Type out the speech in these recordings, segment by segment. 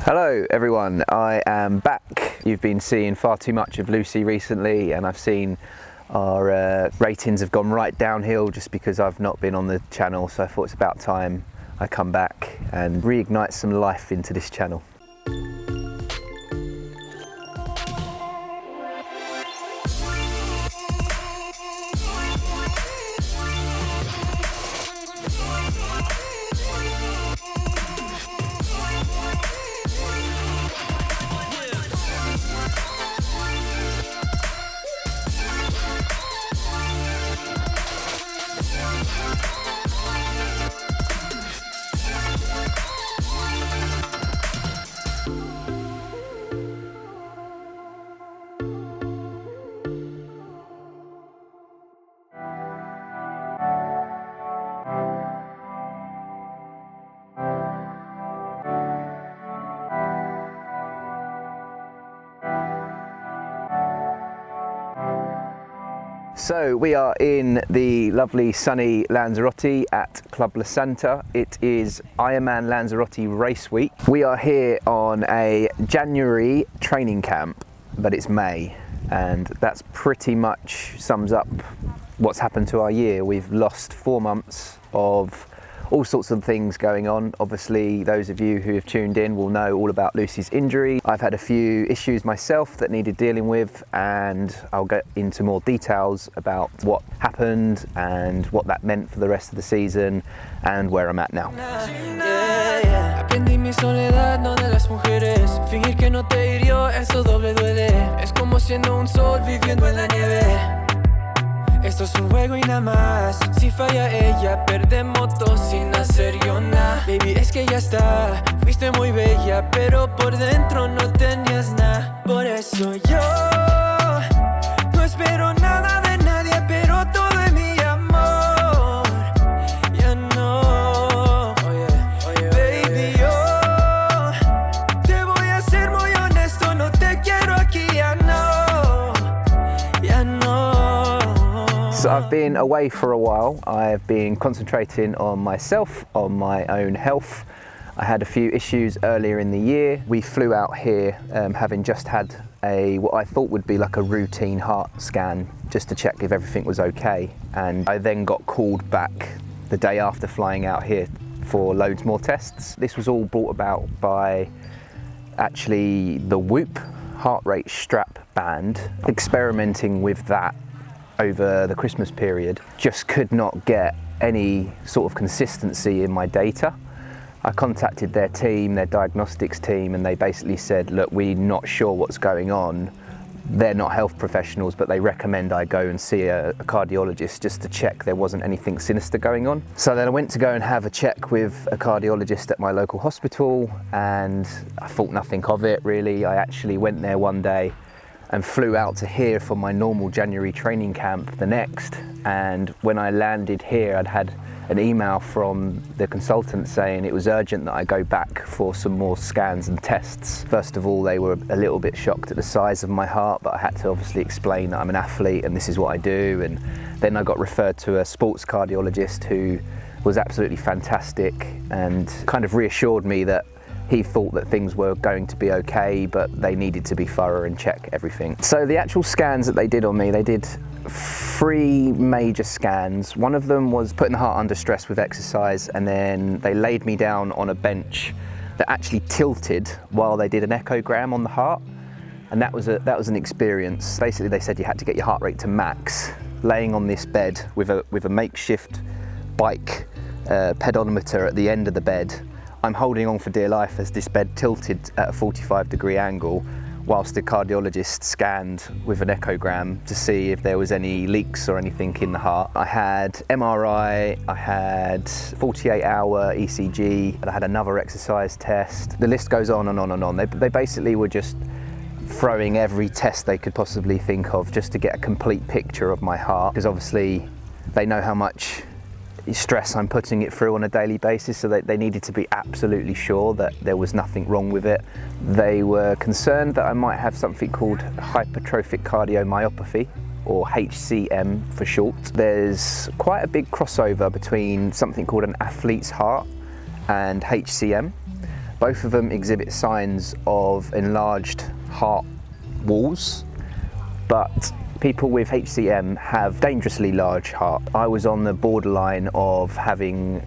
Hello everyone, I am back. You've been seeing far too much of Lucy recently, and I've seen our ratings have gone right downhill just because I've not been on the channel, so I thought it's about time I come back and reignite some life into this channel. So we are in the lovely sunny Lanzarote at Club La Santa. It is Ironman Lanzarote race week. We are here on a January training camp, but it's May, and that's pretty much sums up what's happened to our year. We've lost 4 months of all sorts of things going on. Obviously, those of you who have tuned in will know all about Lucy's injury. I've had a few issues myself that needed dealing with, and I'll get into more details about what happened and what that meant for the rest of the season and where I'm at now. Aprendí mi soledad, no de las mujeres. Fingir que no te hirió, eso doble duele. Es como siendo un sol viviendo en la nieve. Esto es un juego y nada más. Si falla ella, perdemos dos sin hacer yo nada. Baby, es que ya está. Fuiste muy bella, pero por dentro no tenías nada. Por eso yo no espero nada de nadie, pero todo es mi amor. Ya no. Baby, yo te voy a ser muy honesto. No te quiero aquí, ya no. Ya no. So I've been away for a while. I've been concentrating on myself, on my own health. I had a few issues earlier in the year. We flew out here having just had what I thought would be like a routine heart scan just to check if everything was okay. And I then got called back the day after flying out here for loads more tests. This was all brought about by actually the Whoop heart rate strap band. Experimenting with that over the Christmas period, just could not get any sort of consistency in my data. I contacted their team, their diagnostics team, and they basically said, look, we're not sure what's going on. They're not health professionals, but they recommend I go and see a cardiologist just to check there wasn't anything sinister going on. So then I went to go and have a check with a cardiologist at my local hospital, and I thought nothing of it really. I actually went there one day and flew out to here for my normal January training camp the next. And when I landed here, I'd had an email from the consultant saying it was urgent that I go back for some more scans and tests. First of all, they were a little bit shocked at the size of my heart, but I had to obviously explain that I'm an athlete and this is what I do. And then I got referred to a sports cardiologist who was absolutely fantastic and kind of reassured me that he thought that things were going to be okay, but they needed to be thorough and check everything. So the actual scans that they did on me, they did 3 major scans. One of them was putting the heart under stress with exercise, and then they laid me down on a bench that actually tilted while they did an echogram on the heart. And that was an experience. Basically, they said you had to get your heart rate to max, laying on this bed with a makeshift bike pedometer at the end of the bed. I'm holding on for dear life as this bed tilted at a 45-degree angle whilst the cardiologist scanned with an echogram to see if there was any leaks or anything in the heart. I had MRI, I had 48-hour ECG, and I had another exercise test. The list goes on and on and on. They basically were just throwing every test they could possibly think of just to get a complete picture of my heart, because obviously they know how much stress I'm putting it through on a daily basis, so they needed to be absolutely sure that there was nothing wrong with it. They were concerned that I might have something called hypertrophic cardiomyopathy, or HCM for short. There's quite a big crossover between something called an athlete's heart and HCM. Both of them exhibit signs of enlarged heart walls, but people with HCM have dangerously large heart. I was on the borderline of having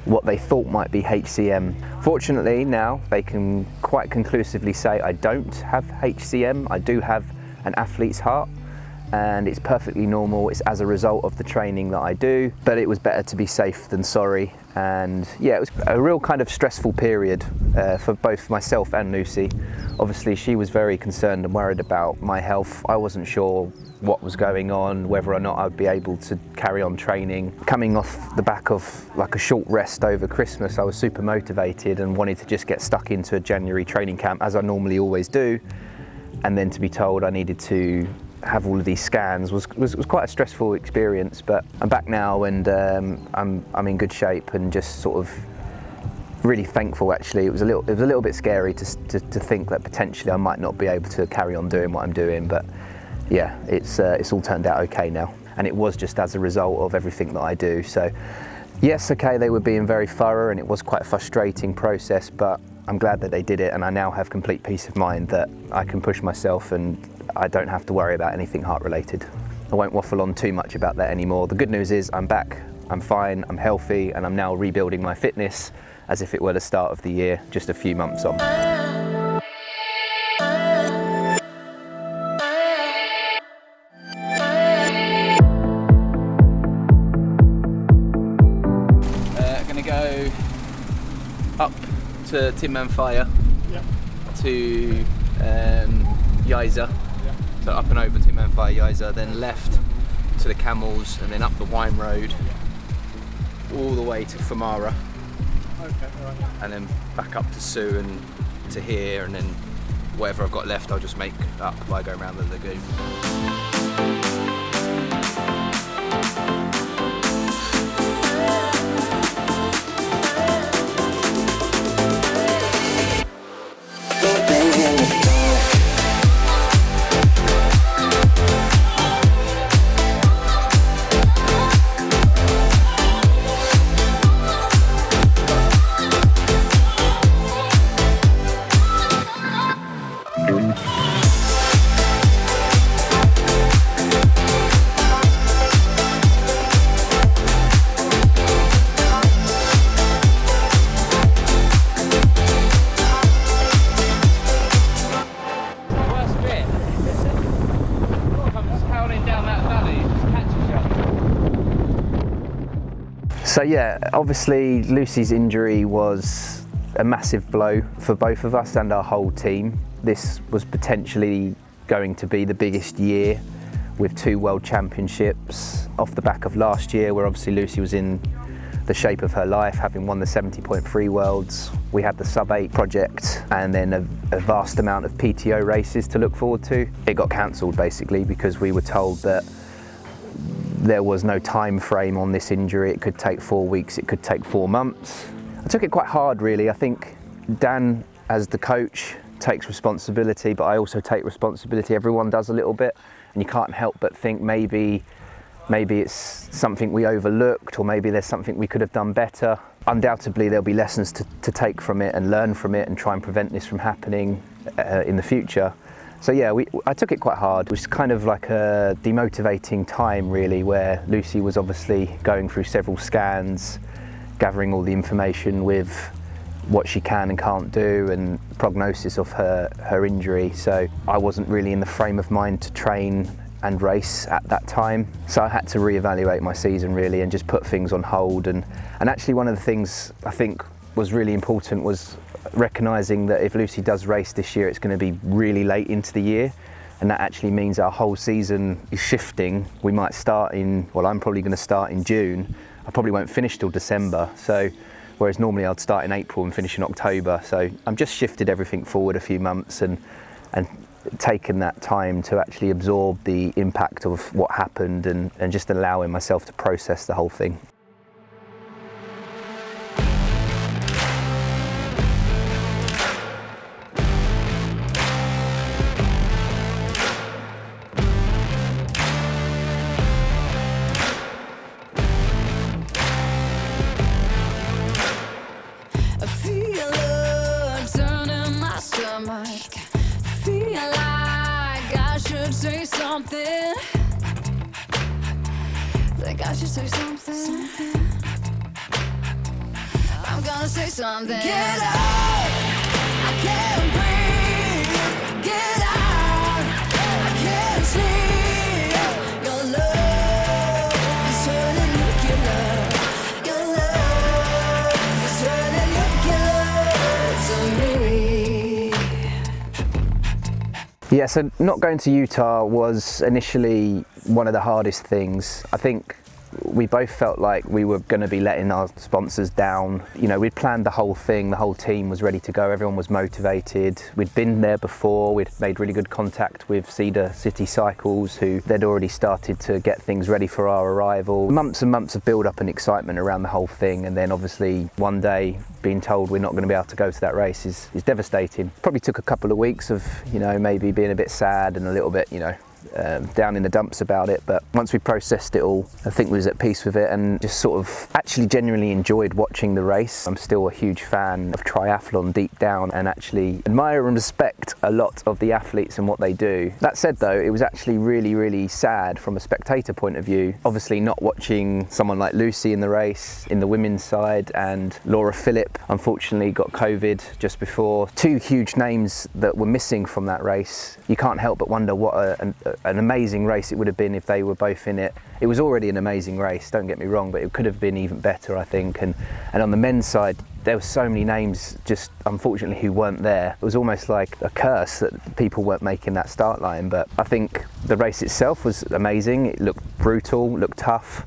what they thought might be HCM. Fortunately now they can quite conclusively say I don't have HCM, I do have an athlete's heart, and it's perfectly normal. It's as a result of the training that I do, but it was better to be safe than sorry. And yeah, it was a real kind of stressful period for both myself and Lucy. Obviously she was very concerned and worried about my health. I wasn't sure what was going on, whether or not I'd be able to carry on training. Coming off the back of like a short rest over Christmas, I was super motivated and wanted to just get stuck into a January training camp as I normally always do. And then to be told I needed to have all of these scans was quite a stressful experience, but I'm back now and I'm in good shape and just sort of really thankful actually. It was a little bit scary to think that potentially I might not be able to carry on doing what I'm doing, but yeah, it's all turned out okay now, and it was just as a result of everything that I do. So yes, okay, they were being very thorough and it was quite a frustrating process, but I'm glad that they did it, and I now have complete peace of mind that I can push myself and I don't have to worry about anything heart related. I won't waffle on too much about that anymore. The good news is I'm back, I'm fine, I'm healthy, and I'm now rebuilding my fitness as if it were the start of the year, just a few months on. Gonna go up to Timmanfire, to Yiza, so up and over Timmanfire, Yiza, then left to the Camels, and then up the Wine Road, all the way to Famara, and then back up to Sue and to here, and then whatever I've got left I'll just make up by going around the lagoon. So yeah, obviously Lucy's injury was a massive blow for both of us and our whole team. This was potentially going to be the biggest year, with 2 World Championships off the back of last year, where obviously Lucy was in the shape of her life, having won the 70.3 Worlds. We had the Sub-8 project and then a vast amount of PTO races to look forward to. It got cancelled basically because we were told that there was no time frame on this injury. It could take 4 weeks, it could take 4 months. I took it quite hard really. I think Dan, as the coach, takes responsibility, but I also take responsibility. Everyone does a little bit, and you can't help but think maybe it's something we overlooked, or maybe there's something we could have done better. Undoubtedly there'll be lessons to take from it and learn from it and try and prevent this from happening in the future. So yeah, I took it quite hard. It was kind of like a demotivating time really, where Lucy was obviously going through several scans, gathering all the information with what she can and can't do and prognosis of her injury. So I wasn't really in the frame of mind to train and race at that time. So I had to reevaluate my season really and just put things on hold. And actually one of the things I think was really important was recognising that if Lucy does race this year, it's going to be really late into the year, and that actually means our whole season is shifting. We might start in, well, I'm probably going to start in June. I probably won't finish till December, so whereas normally I'd start in April and finish in October. So I'm just shifted everything forward a few months and taken that time to actually absorb the impact of what happened and just allowing myself to process the whole thing. like, feel like I should say something. Think I should say something. I'm gonna say something. Get out, I can't breathe. Get out, I can't sleep. Your love is turning nuclear. Your love is turning nuclear to me. Yeah, so not going to Utah was initially one of the hardest things. I think we both felt like we were going to be letting our sponsors down. You know, we'd planned the whole thing, the whole team was ready to go, everyone was motivated. We'd been there before, we'd made really good contact with Cedar City Cycles, who they'd already started to get things ready for our arrival. Months and months of build up and excitement around the whole thing, and then obviously one day being told we're not going to be able to go to that race is devastating. Probably took a couple of weeks of, you know, maybe being a bit sad and a little bit, you know, down in the dumps about it, but once we processed it all, I think we was at peace with it and just sort of actually genuinely enjoyed watching the race. I'm still a huge fan of triathlon deep down and actually admire and respect a lot of the athletes and what they do. That said though, it was actually really sad from a spectator point of view. Obviously not watching someone like Lucy in the race in the women's side, and Laura Phillip unfortunately got COVID just before. Two huge names that were missing from that race. You can't help but wonder what an amazing race it would have been if they were both in it. It was already an amazing race, don't get me wrong, but it could have been even better, I think. And on the men's side, there were so many names just unfortunately who weren't there. It was almost like a curse that people weren't making that start line. But I think the race itself was amazing. It looked brutal, looked tough,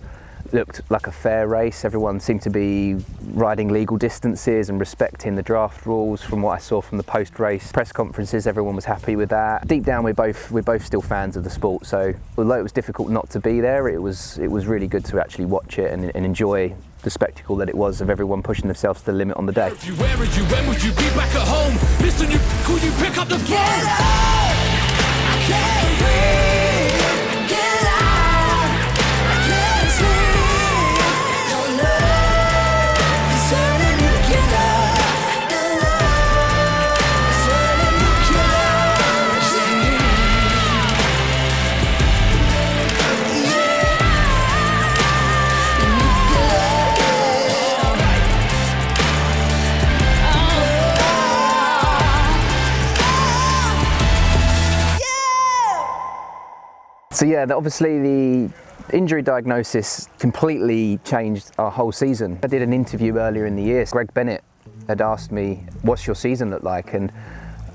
looked like a fair race. Everyone seemed to be riding legal distances and respecting the draft rules. From what I saw from the post-race press conferences, everyone was happy with that. Deep down, we're both still fans of the sport, so although it was difficult not to be there, it was really good to actually watch it and enjoy the spectacle that it was of everyone pushing themselves to the limit on the day. Where are you? When would you be back at home? Listen, could you pick up the phone? Get out, I can't breathe. Get out, I can't sleep. Your love is turning nuclear. Your love is turning nuclear to me. So yeah, obviously the injury diagnosis completely changed our whole season. I did an interview earlier in the year. Greg Bennett had asked me, what's your season look like? And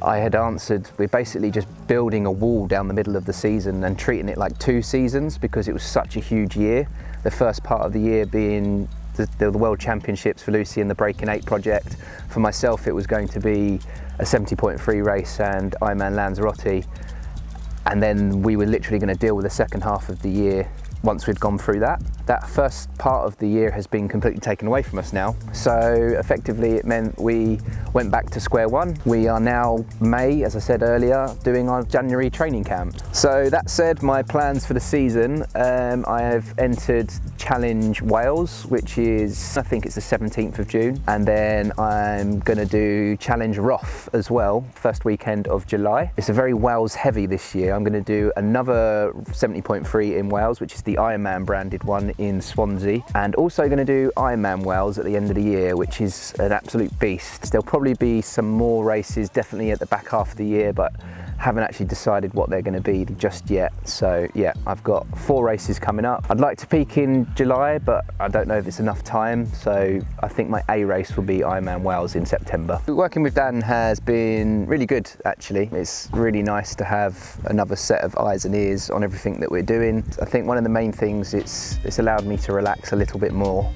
I had answered, we're basically just building a wall down the middle of the season and treating it like 2 seasons because it was such a huge year. The first part of the year being the World Championships for Lucy and the Breaking 8 project. For myself, it was going to be a 70.3 race and Ironman Lanzarote. And then we were literally going to deal with the second half of the year once we'd gone through that. That first part of the year has been completely taken away from us now. So effectively it meant we went back to square one. We are now May, as I said earlier, doing our January training camp. So that said, my plans for the season, I have entered Challenge Wales, which is, I think it's the 17th of June. And then I'm gonna do Challenge Roth as well, first weekend of July. It's a very Wales heavy this year. I'm gonna do another 70.3 in Wales, which is the Ironman branded one in Swansea, and also going to do Ironman Wales at the end of the year, which is an absolute beast. There'll probably be some more races definitely at the back half of the year, but haven't actually decided what they're going to be just yet. So yeah, I've got 4 races coming up. I'd like to peak in July, but I don't know if it's enough time, so I think my A race will be Ironman Wales in September. Working with Dan has been really good actually. It's really nice to have another set of eyes and ears on everything that we're doing. I think one of the main things, it's allowed me to relax a little bit more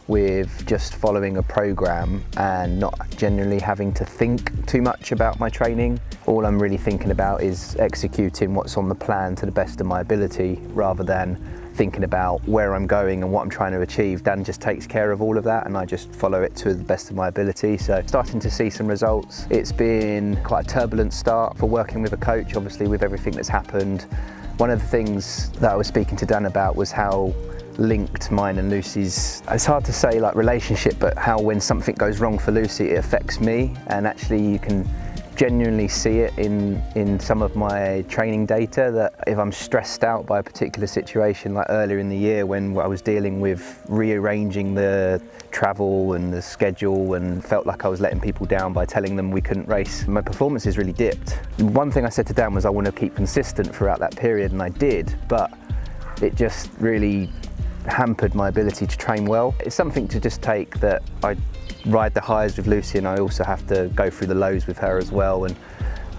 with just following a program and not generally having to think too much about my training. All I'm really thinking about is executing what's on the plan to the best of my ability, rather than thinking about where I'm going and what I'm trying to achieve. Dan just takes care of all of that and I just follow it to the best of my ability. So starting to see some results. It's been quite a turbulent start for working with a coach, obviously with everything that's happened. One of the things that I was speaking to Dan about was how linked mine and Lucy's, it's hard to say like relationship, but how when something goes wrong for Lucy it affects me, and actually you can genuinely see it in some of my training data, that if I'm stressed out by a particular situation, like earlier in the year when I was dealing with rearranging the travel and the schedule and felt like I was letting people down by telling them we couldn't race, my performances really dipped. One thing I said to Dan was I want to keep consistent throughout that period, and I did, but it just really hampered my ability to train well. It's something to just take, that I ride the highs with Lucy and I also have to go through the lows with her as well, and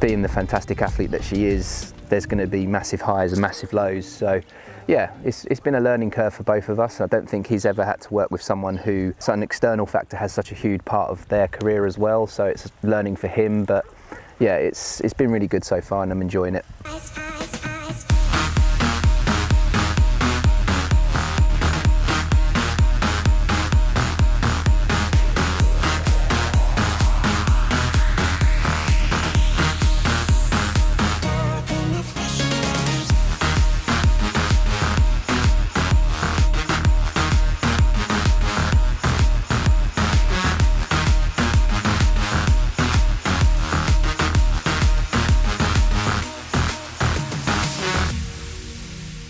being the fantastic athlete that she is, there's going to be massive highs and massive lows. So yeah, it's been a learning curve for both of us. I don't think he's ever had to work with someone who, so an external factor has such a huge part of their career as well, so it's learning for him, but yeah, it's been really good so far and I'm enjoying it.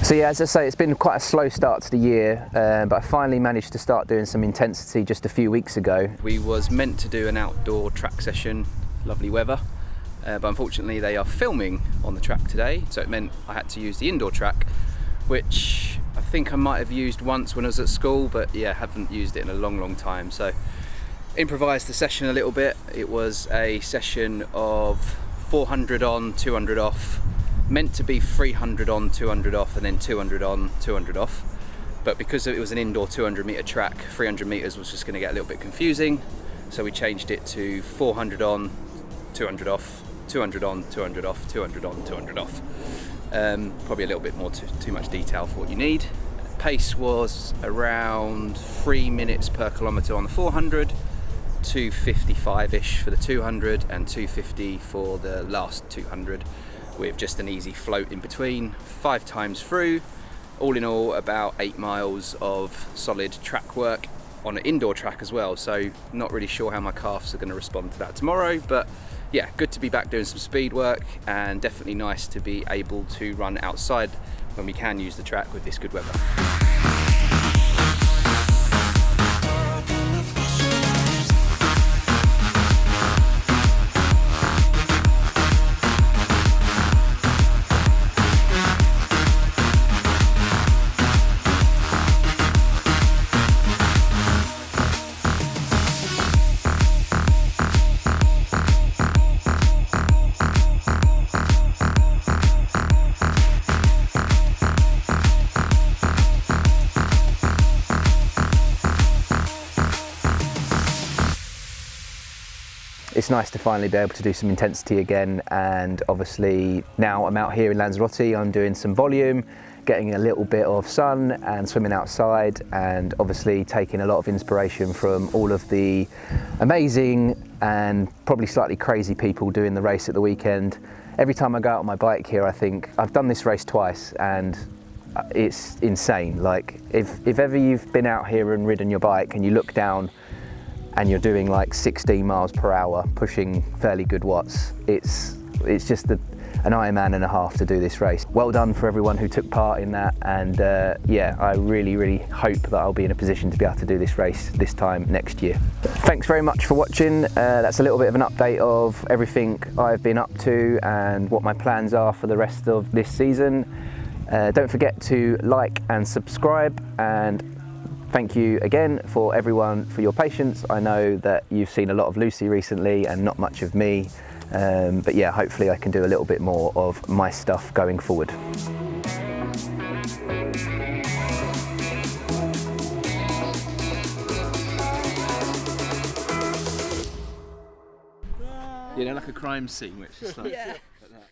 So yeah, as I say, it's been quite a slow start to the year, but I finally managed to start doing some intensity just a few weeks ago. We was meant to do an outdoor track session, lovely weather, but unfortunately they are filming on the track today, so it meant I had to use the indoor track, which I think I might have used once when I was at school, but yeah, haven't used it in a long time. So improvised the session a little bit. It was a session of 400 on, 200 off, meant to be 300 on, 200 off, and then 200 on, 200 off. But because it was an indoor 200 metre track, 300 metres was just going to get a little bit confusing. So we changed it to 400 on, 200 off, 200 on, 200 off, 200 on, 200 off. Probably a little bit more too much detail for what you need. Pace was around 3 minutes per kilometre on the 400, 255-ish for the 200, and 250 for the last 200. With just an easy float in between, 5 times through. All in all, about 8 miles of solid track work on an indoor track as well, so not really sure how my calves are going to respond to that tomorrow, but yeah, good to be back doing some speed work, and definitely nice to be able to run outside when we can use the track with this good weather. It's nice to finally be able to do some intensity again, and obviously now I'm out here in Lanzarote, I'm doing some volume, getting a little bit of sun and swimming outside, and obviously taking a lot of inspiration from all of the amazing and probably slightly crazy people doing the race at the weekend. Every time I go out on my bike here, I think I've done this race twice and it's insane. Like if ever you've been out here and ridden your bike and you look down and you're doing like 16 miles per hour, pushing fairly good watts, it's just an Ironman and a half to do this race. Well done for everyone who took part in that, and yeah, I really hope that I'll be in a position to be able to do this race this time next year. Thanks very much for watching. That's a little bit of an update of everything I've been up to and what my plans are for the rest of this season. Don't forget to like and subscribe, and thank you again for everyone for your patience. I know that you've seen a lot of Lucy recently and not much of me, but yeah, hopefully I can do a little bit more of my stuff going forward. You know, like a crime scene, which is like... Yeah. Like that.